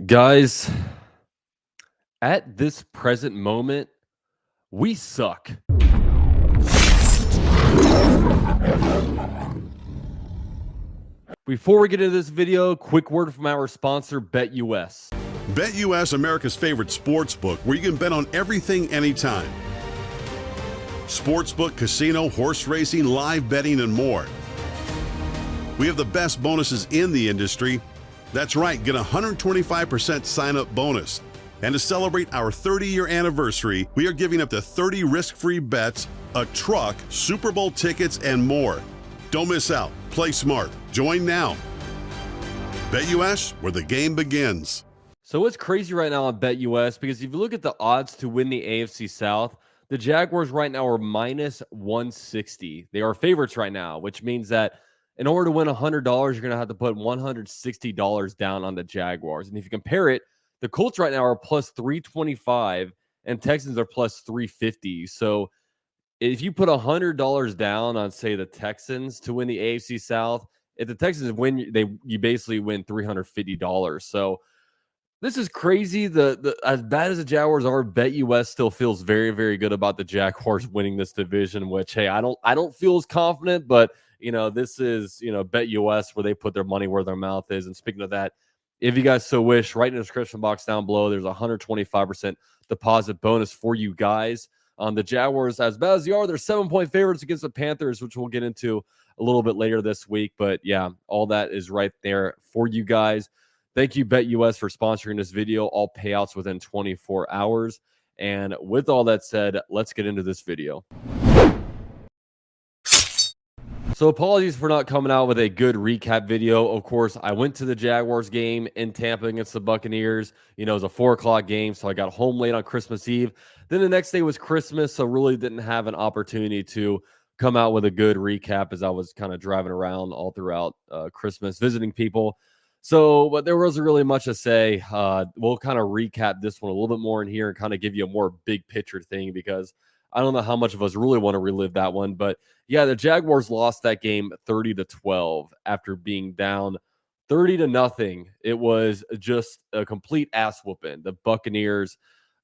Guys, at this present moment, we suck. Before we get into this video, quick word from our sponsor, BetUS. BetUS, America's favorite sportsbook, where you can bet on everything anytime. Sportsbook, casino, horse racing, live betting, and more. We have the best bonuses in the industry. That's right, get a 125% sign-up bonus. And to celebrate our 30-year anniversary, we are giving up to 30 risk-free bets, a truck, Super Bowl tickets, and more. Don't miss out. Play smart. Join now. BetUS, where the game begins. So it's crazy right now on BetUS because if you look at the odds to win the AFC South, the Jaguars right now are minus 160. They are favorites right now, which means that in order to win $100, you're going to have to put $160 down on the Jaguars. And if you compare it, the Colts right now are plus 325 and Texans are plus 350. So if you put $100 down on, say, the Texans to win the AFC South, if the Texans win, you basically win $350. So this is crazy. The as bad as the Jaguars are, BetUS still feels very, very good about the Jaguars winning this division. Which, hey, I don't feel as confident, but this is BetUS where they put their money where their mouth is. And speaking of that, if you guys so wish, right in the description box down below, there's a 125% deposit bonus for you guys. The Jaguars, as bad as they are, they're 7-point favorites against the Panthers, which we'll get into a little bit later this week. But yeah, all that is right there for you guys. Thank you, BetUS, for sponsoring this video. All payouts within 24 hours. And with all that said, let's get into this video. So apologies for not coming out with a good recap video. Of course, I went to the Jaguars game in Tampa against the Buccaneers. It was a 4 o'clock game, so I got home late on Christmas Eve. Then the next day was Christmas, so really didn't have an opportunity to come out with a good recap as I was kind of driving around all throughout Christmas, visiting people. So, but there wasn't really much to say. We'll kind of recap this one a little bit more in here and kind of give you a more big picture thing because I don't know how much of us really want to relive that one. But yeah, the Jaguars lost that game 30-12 after being down 30-0. It was just a complete ass whooping. The Buccaneers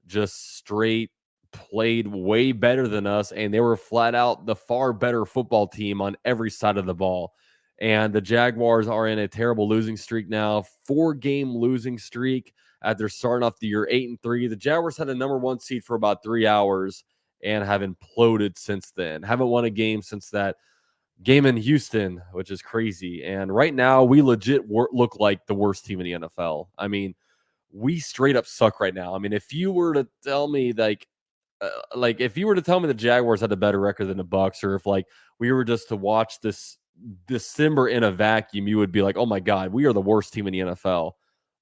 just straight played way better than us, and they were flat out the far better football team on every side of the ball. And the Jaguars are in a terrible losing streak now, 4-game losing streak after starting off the year 8-3. The Jaguars had a number 1 seed for about 3 hours and have imploded since then. Haven't won a game since that game in Houston, which is crazy. And right now, we legit look like the worst team in the NFL. I mean, we straight up suck right now. I mean, if you were to tell me if you were to tell me the Jaguars had a better record than the Bucs, or if we were just to watch this December in a vacuum, you would be like, oh my God, we are the worst team in the NFL.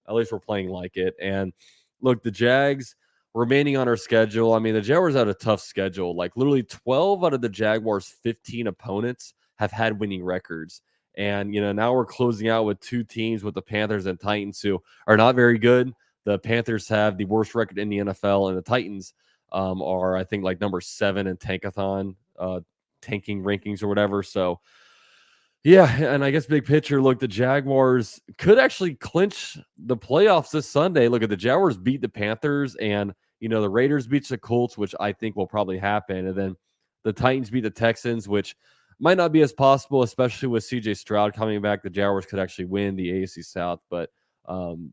At least we're playing like it. And look, the Jags remaining on our schedule. I mean, the Jaguars had a tough schedule. Literally 12 out of the Jaguars' 15 opponents have had winning records. And, now we're closing out with 2 teams with the Panthers and Titans who are not very good. The Panthers have the worst record in the NFL, and the Titans are, I think, number 7 in tankathon, tanking rankings or whatever. So, yeah, and I guess big picture, look, the Jaguars could actually clinch the playoffs this Sunday. Look, at the Jaguars beat the Panthers, and the Raiders beat the Colts, which I think will probably happen, and then the Titans beat the Texans, which might not be as possible, especially with CJ Stroud coming back. The Jaguars could actually win the AFC South, but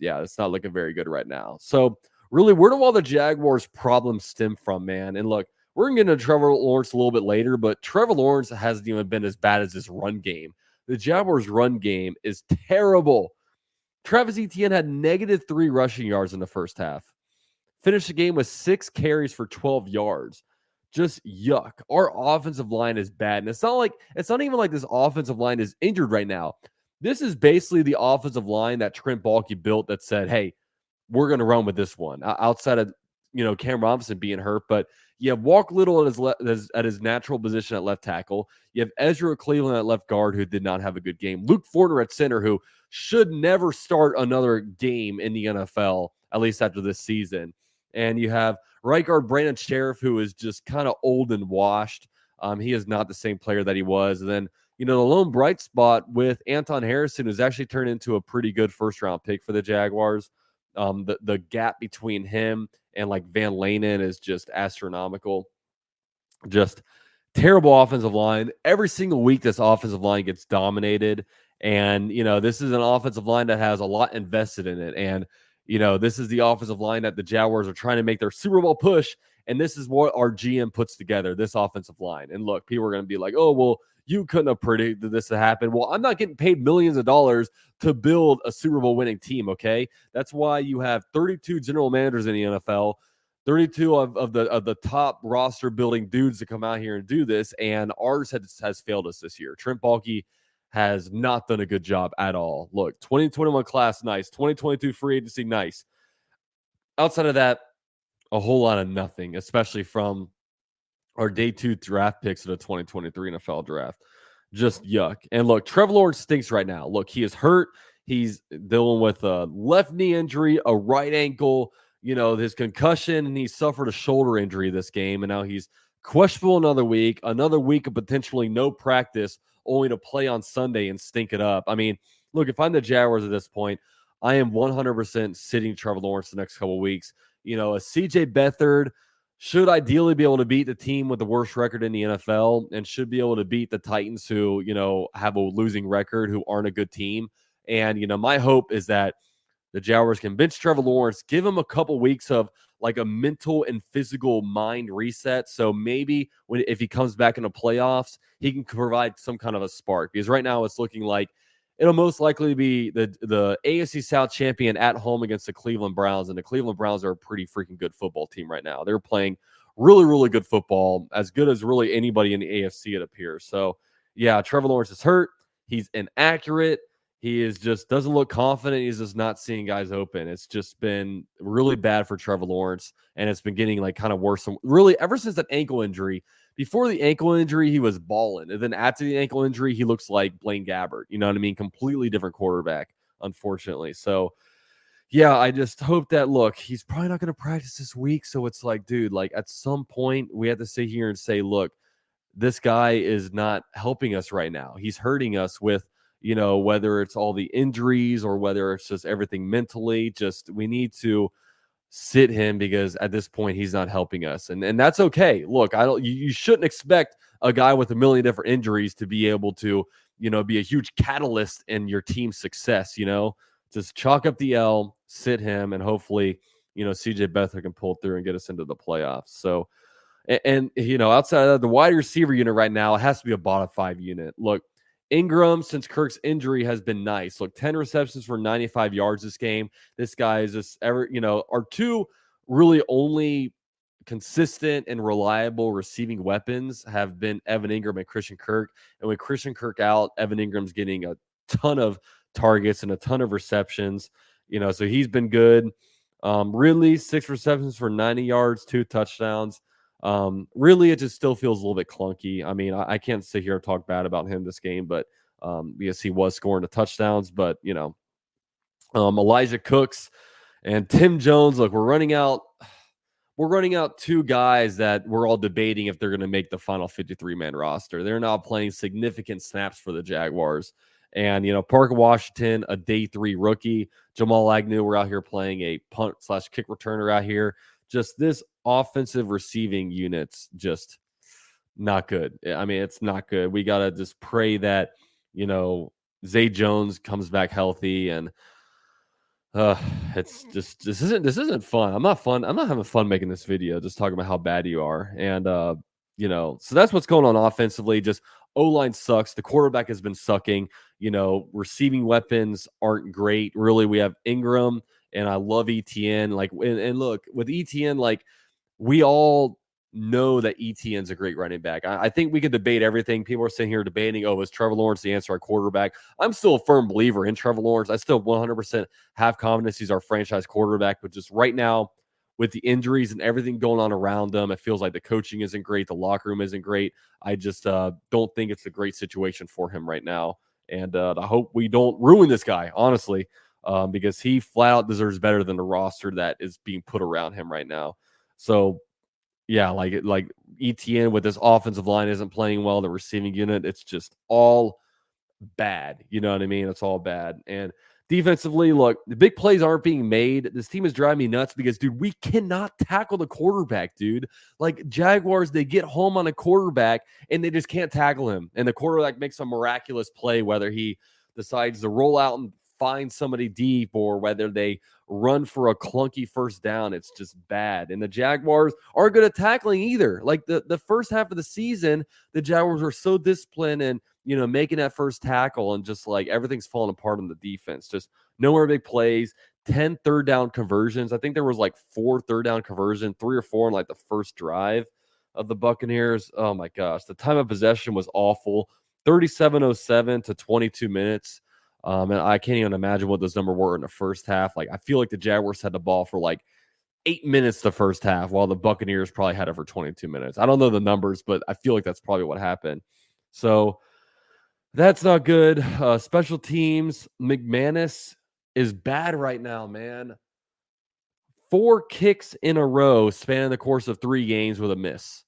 yeah, it's not looking very good right now. So really, where do all the Jaguars' problems stem from, man? And look, we're going to get into Trevor Lawrence a little bit later, but Trevor Lawrence hasn't even been as bad as his run game. The Jaguars' run game is terrible. Travis Etienne had -3 rushing yards in the first half. Finished the game with 6 carries for 12 yards. Just yuck. Our offensive line is bad. And it's not even like this offensive line is injured right now. This is basically the offensive line that Trent Baalke built that said, hey, we're going to run with this one. Outside of, Cam Robinson being hurt, but you have Walk Little at his natural position at left tackle. You have Ezra Cleveland at left guard, who did not have a good game. Luke Fortner at center, who should never start another game in the NFL, at least after this season. And you have right guard Brandon Sheriff, who is just kind of old and washed. He is not the same player that he was. And then, the lone bright spot with Anton Harrison, who's actually turned into a pretty good first-round pick for the Jaguars. The gap between him and like Van Lanen is just astronomical. Just terrible offensive line. Every single week, this offensive line gets dominated. And, this is an offensive line that has a lot invested in it. And, this is the offensive line that the Jaguars are trying to make their Super Bowl push. And this is what our GM puts together, this offensive line. And look, people are going to be like, oh, well, you couldn't have predicted this to happen. Well, I'm not getting paid millions of dollars to build a Super Bowl winning team, okay? That's why you have 32 general managers in the NFL, 32 of the top roster building dudes to come out here and do this, and ours has failed us this year. Trent Baalke has not done a good job at all. Look, 2021 class, nice. 2022 free agency, nice. Outside of that, a whole lot of nothing, especially from our day 2 draft picks of the 2023 NFL draft. Just yuck. And look, Trevor Lawrence stinks right now. Look, he is hurt. He's dealing with a left knee injury, a right ankle, his concussion, and he suffered a shoulder injury this game. And now he's questionable another week of potentially no practice, only to play on Sunday and stink it up. I mean, look, if I'm the Jaguars at this point, I am 100% sitting Trevor Lawrence the next couple of weeks. A CJ Beathard should ideally be able to beat the team with the worst record in the NFL and should be able to beat the Titans who, have a losing record, who aren't a good team. And, my hope is that the Jaguars can bench Trevor Lawrence, give him a couple weeks of like a mental and physical mind reset. So maybe if he comes back in the playoffs, he can provide some kind of a spark. Because right now it's looking like it'll most likely be the AFC South champion at home against the Cleveland Browns. And the Cleveland Browns are a pretty freaking good football team right now. They're playing really, really good football, as good as really anybody in the AFC, it appears. So, yeah, Trevor Lawrence is hurt. He's inaccurate. He doesn't look confident. He's just not seeing guys open. It's just been really bad for Trevor Lawrence, and it's been getting like kind of worse. Really, ever since that ankle injury. Before the ankle injury, he was balling. And then after the ankle injury, he looks like Blaine Gabbert. You know what I mean? Completely different quarterback, unfortunately. So, yeah, I just hope that, look, he's probably not going to practice this week. So it's like, dude, like at some point we have to sit here and say, look, this guy is not helping us right now. He's hurting us with, whether it's all the injuries or whether it's just everything mentally. Just we need to sit him because at this point he's not helping us, and that's okay. Look, you shouldn't expect a guy with a million different injuries to be able to be a huge catalyst in your team's success. Just chalk up the L, sit him, and hopefully CJ Beathard can pull through and get us into the playoffs. So and outside of the wide receiver unit right now, it has to be a bottom 5 unit. Look, Ingram, since Kirk's injury, has been nice. Look, 10 receptions for 95 yards this game. This guy is just our two really only consistent and reliable receiving weapons have been Evan Ingram and Christian Kirk. And with Christian Kirk out, Evan Ingram's getting a ton of targets and a ton of receptions. So he's been good. Really, 6 receptions for 90 yards, 2 touchdowns. Really, it just still feels a little bit clunky. I mean, I can't sit here and talk bad about him this game, but because he was scoring the touchdowns, but Elijah Cooks and Tim Jones, look, we're running out 2 guys that we're all debating if they're going to make the final 53-man roster. They're now playing significant snaps for the Jaguars. And, Parker Washington, a day 3 rookie. Jamal Agnew, we're out here playing a punt/kick returner out here. Just this offensive receiving unit's just not good. I mean, it's not good. We got to just pray that, Zay Jones comes back healthy, and it's just this isn't fun. I'm not having fun making this video, just talking about how bad you are. And so that's what's going on offensively. Just O-line sucks. The quarterback has been sucking. Receiving weapons aren't great. Really, we have Ingram, and I love ETN. And look, with ETN, we all know that ETN's a great running back. I think we could debate everything. People are sitting here debating, is Trevor Lawrence the answer at quarterback? I'm still a firm believer in Trevor Lawrence. I still 100% have confidence he's our franchise quarterback. But just right now, with the injuries and everything going on around them, it feels like the coaching isn't great. The locker room isn't great. I just don't think it's a great situation for him right now. And I hope we don't ruin this guy, honestly, because he flat out deserves better than the roster that is being put around him right now. So, yeah, like ETN with this offensive line isn't playing well. The receiving unit, it's just all bad. You know what I mean? It's all bad. And Defensively, look, the big plays aren't being made. This team is driving me nuts because, dude, we cannot tackle the quarterback, dude. Like, Jaguars, they get home on a quarterback and they just can't tackle him. And the quarterback makes a miraculous play, whether he decides to roll out and find somebody deep or whether they run for a clunky first down. It's just bad. And the Jaguars aren't good at tackling either. Like, the first half of the season, the Jaguars were so disciplined and making that first tackle, and just like everything's falling apart on the defense. Just no more big plays, 10 third down conversions. I think there was like 4 third down conversions, 3 or 4 in like the first drive of the Buccaneers. Oh my gosh. The time of possession was awful. 37:07 to 22 minutes. And I can't even imagine what those numbers were in the first half. Like, I feel like the Jaguars had the ball for like 8 minutes the first half, while the Buccaneers probably had it for 22 minutes. I don't know the numbers, but I feel like that's probably what happened. So that's not good. Special teams, McManus is bad right now, man. 4 kicks in a row spanning the course of 3 games with a miss.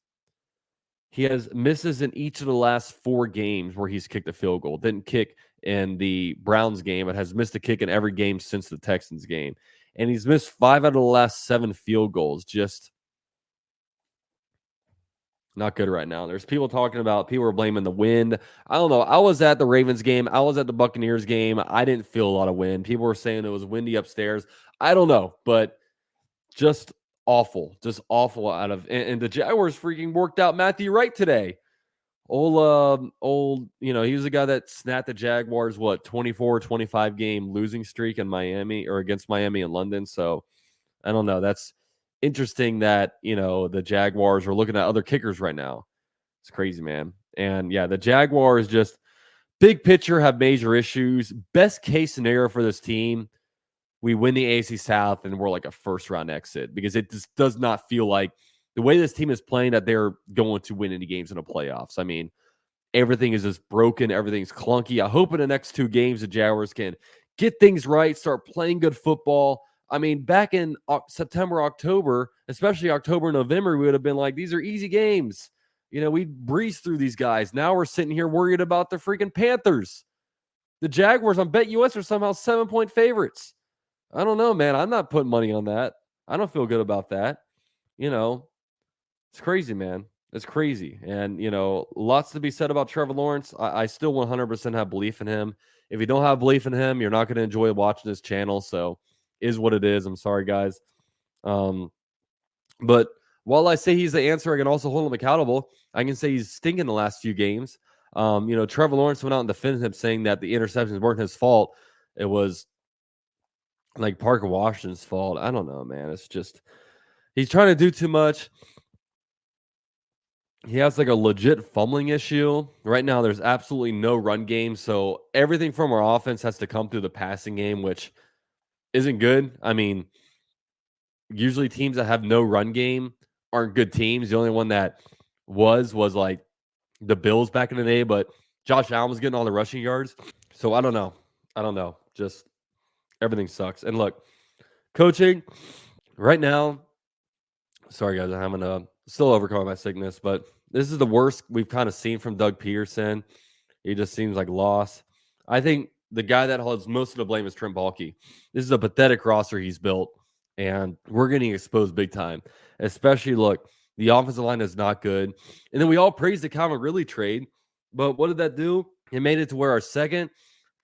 He has misses in each of the last 4 games where he's kicked a field goal. Didn't kick in the Browns game, but has missed a kick in every game since the Texans game. And he's missed 5 out of the last 7 field goals. Just not good right now. There's people are blaming the wind. I don't know. I was at the Ravens game. I was at the Buccaneers game. I didn't feel a lot of wind. People were saying it was windy upstairs. I don't know, but just awful. Just awful and the Jaguars freaking worked out Matthew Wright today. He was the guy that snapped the Jaguars, 24-25 game losing streak in Miami, or against Miami and London. So I don't know. That's interesting that, the Jaguars are looking at other kickers right now. It's crazy, man. And yeah, the Jaguars, just big picture, have major issues. Best case scenario for this team, we win the AFC South and we're like a first round exit, because it just does not feel like the way this team is playing that they're going to win any games in the playoffs. I mean, everything is just broken. Everything's clunky. I hope in the next 2 games the Jaguars can get things right, start playing good football. I mean, back in September, October, especially October, November, we would have been like, these are easy games. We breeze through these guys. Now we're sitting here worried about the freaking Panthers. The Jaguars on BetUS are somehow 7-point favorites. I don't know, man. I'm not putting money on that. I don't feel good about that. It's crazy, man. It's crazy. And, lots to be said about Trevor Lawrence. I still 100% have belief in him. If you don't have belief in him, you're not going to enjoy watching this channel. So, is what it is. I'm sorry, guys. But while I say he's the answer, I can also hold him accountable. I can say he's stinking the last few games. Trevor Lawrence went out and defended him, saying that the interceptions weren't his fault. It was like Parker Washington's fault. I don't know, man. It's just, he's trying to do too much. He has like a legit fumbling issue. Right now, there's absolutely no run game. So everything from our offense has to come through the passing game, which isn't good. I mean, usually teams that have no run game aren't good teams. The only one that was like the Bills back in the day, but Josh Allen was getting all the rushing yards. So I don't know. Just everything sucks. And look, coaching right now, sorry guys, I'm having to still overcome my sickness, but this is the worst we've kind of seen from Doug Peterson. He just seems like lost. I think the guy that holds most of the blame is Trent Baalke. This is a pathetic roster he's built, and we're getting exposed big time. Especially, look, the offensive line is not good. And then we all praised the Calvin Ridley trade, but what did that do? It made it to where our 2nd,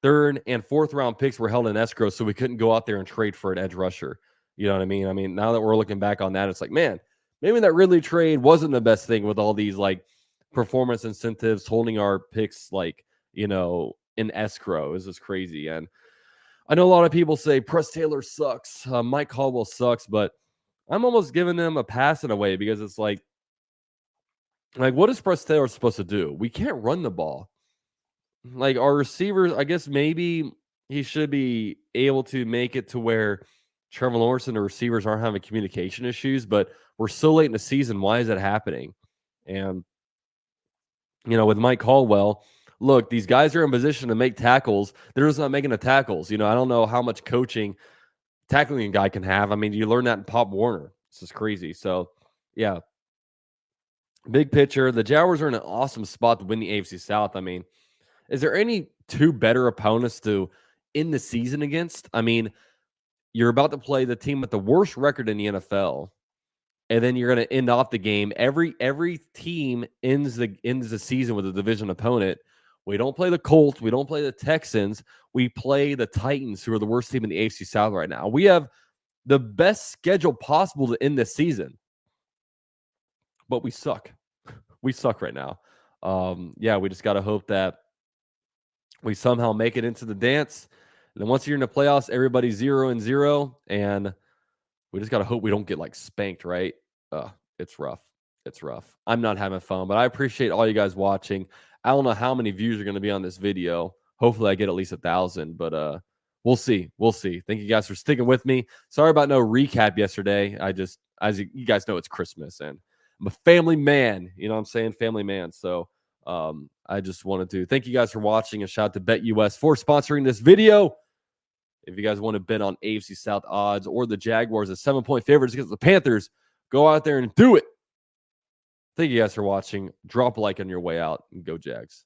3rd, and 4th round picks were held in escrow, so we couldn't go out there and trade for an edge rusher. You know what I mean? I mean, now that we're looking back on that, it's like, man, maybe that Ridley trade wasn't the best thing with all these like performance incentives holding our picks like, in escrow. This is crazy. And I know a lot of people say Press Taylor sucks. Mike Caldwell sucks, but I'm almost giving them a pass in a way, because it's like what is Press Taylor supposed to do? We can't run the ball. Like our receivers, I guess maybe he should be able to make it to where Trevor Lawrence and the receivers aren't having communication issues, but we're so late in the season. Why is that happening? And, with Mike Caldwell, look, these guys are in position to make tackles. They're just not making the tackles. I don't know how much coaching tackling a guy can have. I mean, you learn that in Pop Warner. This is crazy. So, yeah. Big picture, the Jaguars are in an awesome spot to win the AFC South. I mean, is there any 2 better opponents to end the season against. I mean, you're about to play the team with the worst record in the NFL, and then you're going to end off the game. Every team ends the season with a division opponent. We don't play the Colts. We don't play the Texans. We play the Titans, who are the worst team in the AFC South right now. We have the best schedule possible to end this season, but we suck. We suck right now. Yeah, we just got to hope that we somehow make it into the dance. And then once you're in the playoffs, everybody's 0-0, and we just got to hope we don't get like spanked, right? It's rough. It's rough. I'm not having fun, but I appreciate all you guys watching. I don't know how many views are going to be on this video. Hopefully I get at least 1,000, but we'll see. We'll see. Thank you guys for sticking with me. Sorry about no recap yesterday. As you guys know, it's Christmas, and I'm a family man. You know what I'm saying? Family man. So I just wanted to thank you guys for watching, and shout out to BetUS for sponsoring this video. If you guys want to bet on AFC South odds or the Jaguars as 7-point favorites against the Panthers, go out there and do it. Thank you guys for watching. Drop a like on your way out, and go Jags.